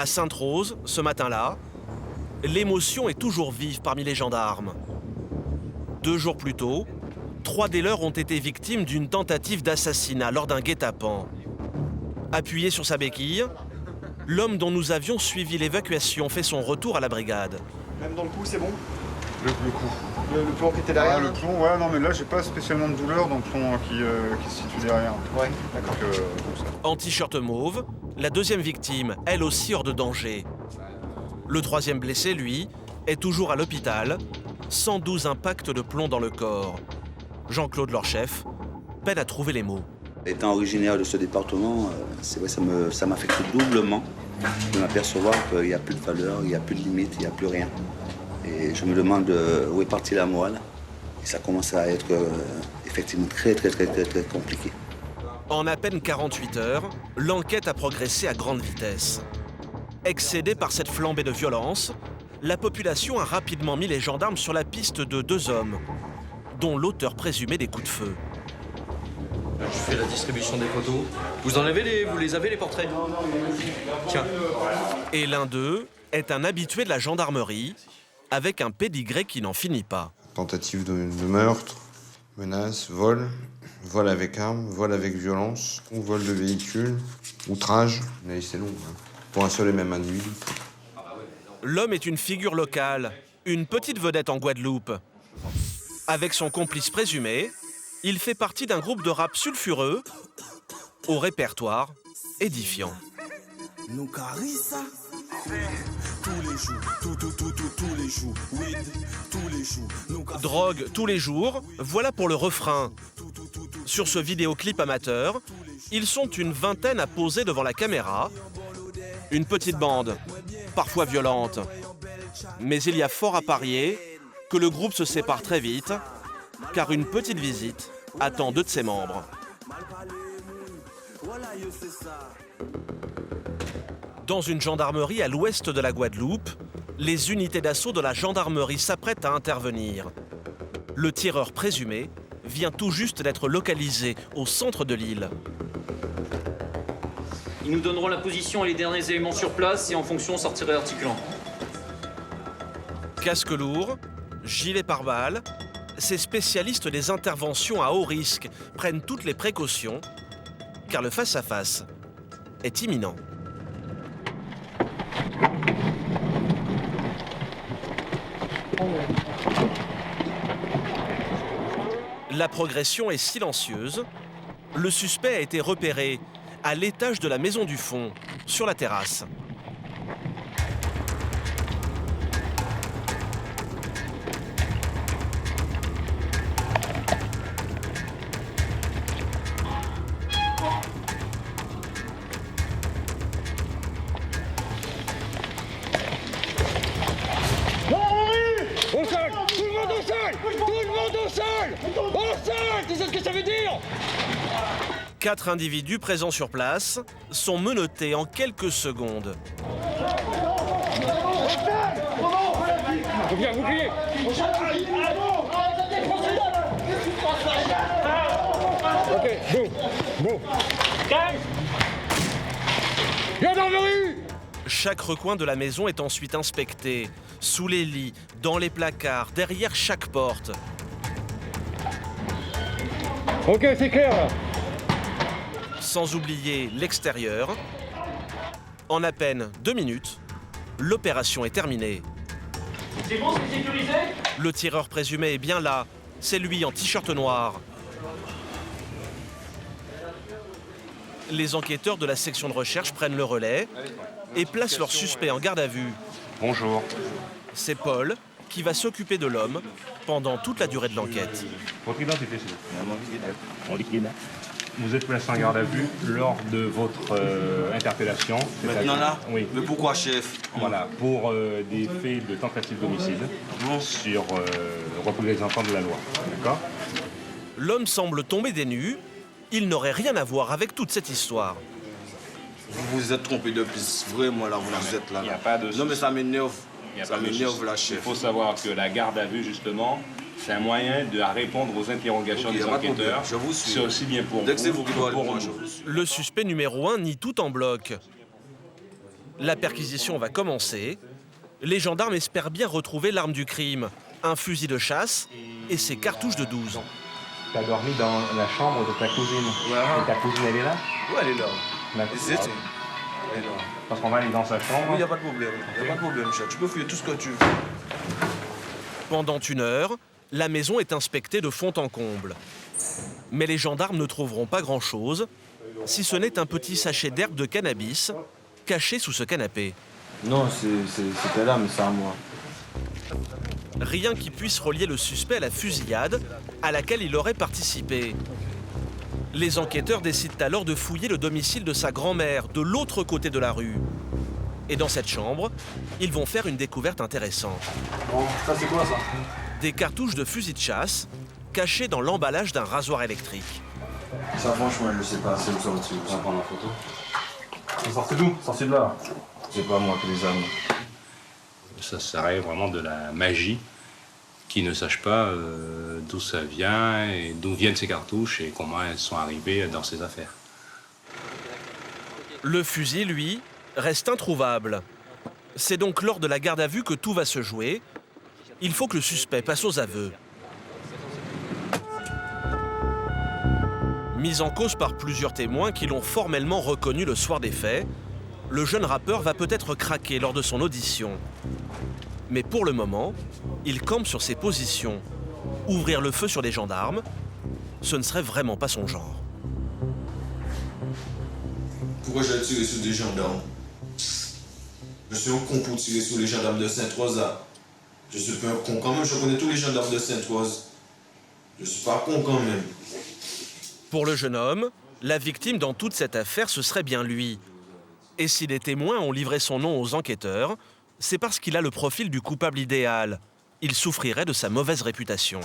À Sainte-Rose, ce matin-là, l'émotion est toujours vive parmi les gendarmes. 2 jours plus tôt, 3 des leurs ont été victimes d'une tentative d'assassinat lors d'un guet-apens. Appuyé sur sa béquille, l'homme dont nous avions suivi l'évacuation fait son retour à la brigade. Même dans le cou, c'est bon? Le coup. Le plomb qui était derrière? Ah, le plomb, ouais, non, mais là, j'ai pas spécialement de douleur dans le plomb qui se situe derrière. Ouais, d'accord. Comme ça. En t-shirt mauve, la deuxième victime, elle aussi hors de danger. Le troisième blessé, lui, est toujours à l'hôpital, 112 impacts de plomb dans le corps. Jean-Claude, leur chef, peine à trouver les mots. Étant originaire de ce département, c'est vrai, ça m'affecte doublement de m'apercevoir qu'il n'y a plus de valeur, il n'y a plus de limite, il n'y a plus rien. Et je me demande où est partie la morale. Et ça commence à être effectivement très compliqué. En à peine 48 heures, l'enquête a progressé à grande vitesse. Excédée par cette flambée de violence, la population a rapidement mis les gendarmes sur la piste de 2 hommes, dont l'auteur présumé des coups de feu. Je fais la distribution des photos. Vous les avez les portraits? Tiens. Et l'un d'eux est un habitué de la gendarmerie, avec un pédigré qui n'en finit pas. Tentative de meurtre, menace, vol avec arme, vol avec violence, ou vol de véhicule, outrage. La liste est longue, hein. Pour un seul et même individu. L'homme est une figure locale, une petite vedette en Guadeloupe. Avec son complice présumé, il fait partie d'un groupe de rap sulfureux, au répertoire édifiant. Drogue tous les jours, voilà pour le refrain. Sur ce vidéoclip amateur, ils sont une vingtaine à poser devant la caméra. Une petite bande, parfois violente. Mais il y a fort à parier que le groupe se sépare très vite, car une petite visite attend 2 de ses membres. Dans une gendarmerie à l'ouest de la Guadeloupe, les unités d'assaut de la gendarmerie s'apprêtent à intervenir. Le tireur présumé vient tout juste d'être localisé au centre de l'île. Ils nous donneront la position et les derniers éléments sur place et en fonction, on sortira l'articulant. Casque lourd, gilet pare-balles, ces spécialistes des interventions à haut risque prennent toutes les précautions, car le face-à-face est imminent. La progression est silencieuse. Le suspect a été repéré à l'étage de la maison du fond, sur la terrasse. Au sol! Tout le monde au sol! Tout le monde au sol! Au sol! Tu sais ce que ça veut dire? 4 individus présents sur place sont menottés en quelques secondes. Faut bien vous crier! Ok, bon. Calme! Gendarmerie! Chaque recoin de la maison est ensuite inspecté, sous les lits, dans les placards, derrière chaque porte. Ok, c'est clair là. Sans oublier l'extérieur. En à peine 2 minutes, l'opération est terminée. C'est bon, c'est sécurisé? Le tireur présumé est bien là. C'est lui en t-shirt noir. Les enquêteurs de la section de recherche prennent le relais et placent leur suspect en garde à vue. Bonjour. C'est Paul qui va s'occuper de l'homme pendant toute la durée de l'enquête. Votre identité, s'il vous plaît. Vous êtes placé en garde à vue lors de votre interpellation. Maintenant là? Oui. Mais pourquoi, chef? Voilà, pour des faits de tentative d'homicide sur reconnaître les enfants de la loi. D'accord? L'homme semble tomber des nues. Il n'aurait rien à voir avec toute cette histoire. Vous vous êtes trompé de plus. Vraiment, là, vous êtes là. Il n'y a pas de Non, mais ça m'énerve. Ça pas de m'énerve, souci. la Il chef. faut savoir que la garde à vue, justement, c'est un moyen de répondre aux interrogations Ok, des y a pas de problème. enquêteurs. Je vous suis. C'est aussi bien pour Dès que c'est vous vous qui que doit pour répondre, nous. je vous suis. Le suspect numéro 1 nie tout en bloc. La perquisition va commencer. Les gendarmes espèrent bien retrouver l'arme du crime, un fusil de chasse et ses cartouches de 12. Tu as dormi dans la chambre de ta cousine. Ouais. Et ta cousine, elle est là? Ouais, elle est là. D'accord. Et c'est elle est là. Parce qu'on va aller dans sa chambre. Oui, il n'y a pas de problème. Il n'y a pas de problème, chat. Tu peux fouiller tout ce que tu veux. Pendant 1 heure, la maison est inspectée de fond en comble. Mais les gendarmes ne trouveront pas grand-chose, si ce n'est un petit sachet d'herbe de cannabis caché sous ce canapé. Non, c'était là, mais c'est à moi. Rien qui puisse relier le suspect à la fusillade à laquelle il aurait participé. Les enquêteurs décident alors de fouiller le domicile de sa grand-mère, de l'autre côté de la rue. Et dans cette chambre, ils vont faire une découverte intéressante. Bon, ça c'est quoi ça? Des cartouches de fusil de chasse cachées dans l'emballage d'un rasoir électrique. Ça, franchement, je sais pas. C'est où sorti? On va prendre la photo. C'est sorti d'où? Sorti de là. C'est pas moi qui les ai amenés. Ça serait vraiment de la magie qui ne sache pas d'où ça vient et d'où viennent ces cartouches et comment elles sont arrivées dans ces affaires. Le fusil, lui, reste introuvable. C'est donc lors de la garde à vue que tout va se jouer. Il faut que le suspect passe aux aveux. Mis en cause par plusieurs témoins qui l'ont formellement reconnu le soir des faits, le jeune rappeur va peut-être craquer lors de son audition. Mais pour le moment, il campe sur ses positions. Ouvrir le feu sur des gendarmes, ce ne serait vraiment pas son genre. Pourquoi j'ai tiré sur des gendarmes? Je suis un con pour tirer sur les gendarmes de Sainte-Rosa. Je suis pas un con quand même, je connais tous les gendarmes de Sainte-Rose. Je suis pas con quand même. Pour le jeune homme, la victime dans toute cette affaire, ce serait bien lui. Et si les témoins ont livré son nom aux enquêteurs, c'est parce qu'il a le profil du coupable idéal. Il souffrirait de sa mauvaise réputation.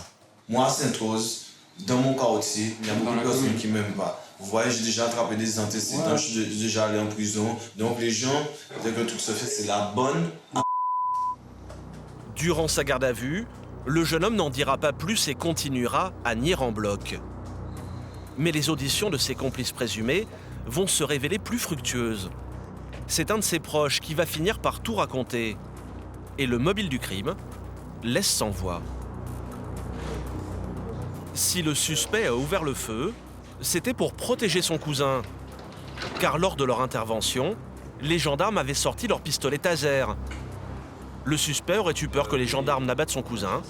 Moi, à Sainte-Rose, dans mon quartier, il y a beaucoup de personnes qui m'aiment pas. Vous voyez, j'ai déjà attrapé des antécédents, je suis déjà allé en prison. Donc les gens, dès que tout se fait, c'est la bonne. Durant sa garde à vue, le jeune homme n'en dira pas plus et continuera à nier en bloc. Mais les auditions de ses complices présumés vont se révéler plus fructueuses. C'est un de ses proches qui va finir par tout raconter. Et le mobile du crime laisse sans voix. Si le suspect a ouvert le feu, c'était pour protéger son cousin. Car lors de leur intervention, les gendarmes avaient sorti leur pistolet taser. Le suspect aurait eu peur que les gendarmes n'abattent son cousin,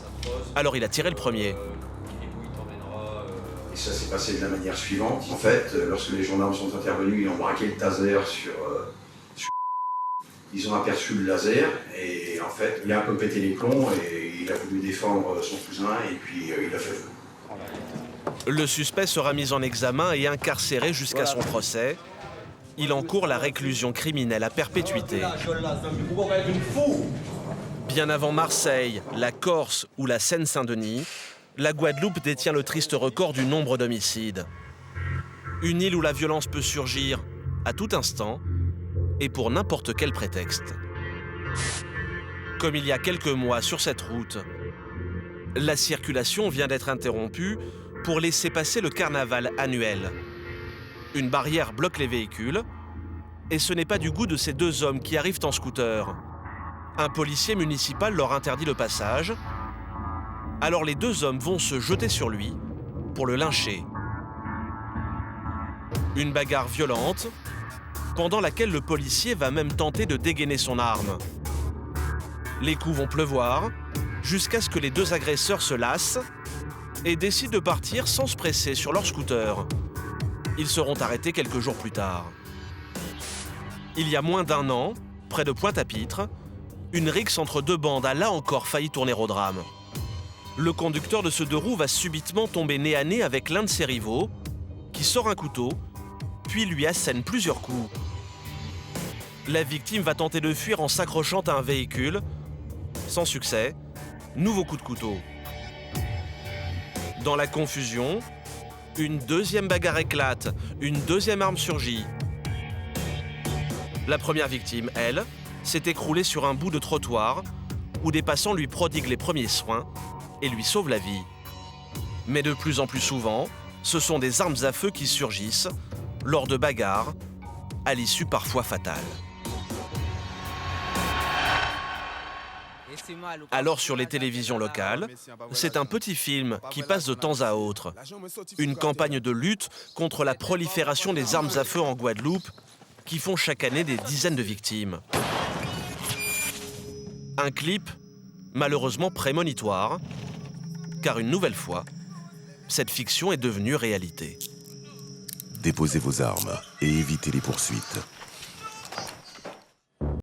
alors il a tiré le premier. Et ça s'est passé de la manière suivante. En fait, lorsque les gendarmes sont intervenus, ils ont braqué le taser sur ils ont aperçu le laser et en fait, il a un peu pété les plombs et il a voulu défendre son cousin et puis il a fait feu. Le suspect sera mis en examen et incarcéré jusqu'à son procès. Il encourt la réclusion criminelle à perpétuité. Bien avant Marseille, la Corse ou la Seine-Saint-Denis, la Guadeloupe détient le triste record du nombre d'homicides. Une île où la violence peut surgir à tout instant et pour n'importe quel prétexte. Comme il y a quelques mois sur cette route, la circulation vient d'être interrompue pour laisser passer le carnaval annuel. Une barrière bloque les véhicules et ce n'est pas du goût de ces deux hommes qui arrivent en scooter. Un policier municipal leur interdit le passage. Alors les deux hommes vont se jeter sur lui pour le lyncher. Une bagarre violente, pendant laquelle le policier va même tenter de dégainer son arme. Les coups vont pleuvoir, jusqu'à ce que les deux agresseurs se lassent et décident de partir sans se presser sur leur scooter. Ils seront arrêtés quelques jours plus tard. Il y a moins d'1 an, près de Pointe-à-Pitre, une rixe entre deux bandes a là encore failli tourner au drame. Le conducteur de ce deux roues va subitement tomber nez à nez avec l'un de ses rivaux, qui sort un couteau, puis lui assène plusieurs coups. La victime va tenter de fuir en s'accrochant à un véhicule. Sans succès, nouveau coup de couteau. Dans la confusion, une deuxième bagarre éclate, une deuxième arme surgit. La première victime, elle, s'est écroulée sur un bout de trottoir où des passants lui prodiguent les premiers soins et lui sauvent la vie. Mais de plus en plus souvent, ce sont des armes à feu qui surgissent lors de bagarres, à l'issue parfois fatale. Alors sur les télévisions locales, c'est un petit film qui passe de temps à autre. Une campagne de lutte contre la prolifération des armes à feu en Guadeloupe qui font chaque année des dizaines de victimes. Un clip malheureusement prémonitoire, car une nouvelle fois, cette fiction est devenue réalité. Déposez vos armes et évitez les poursuites.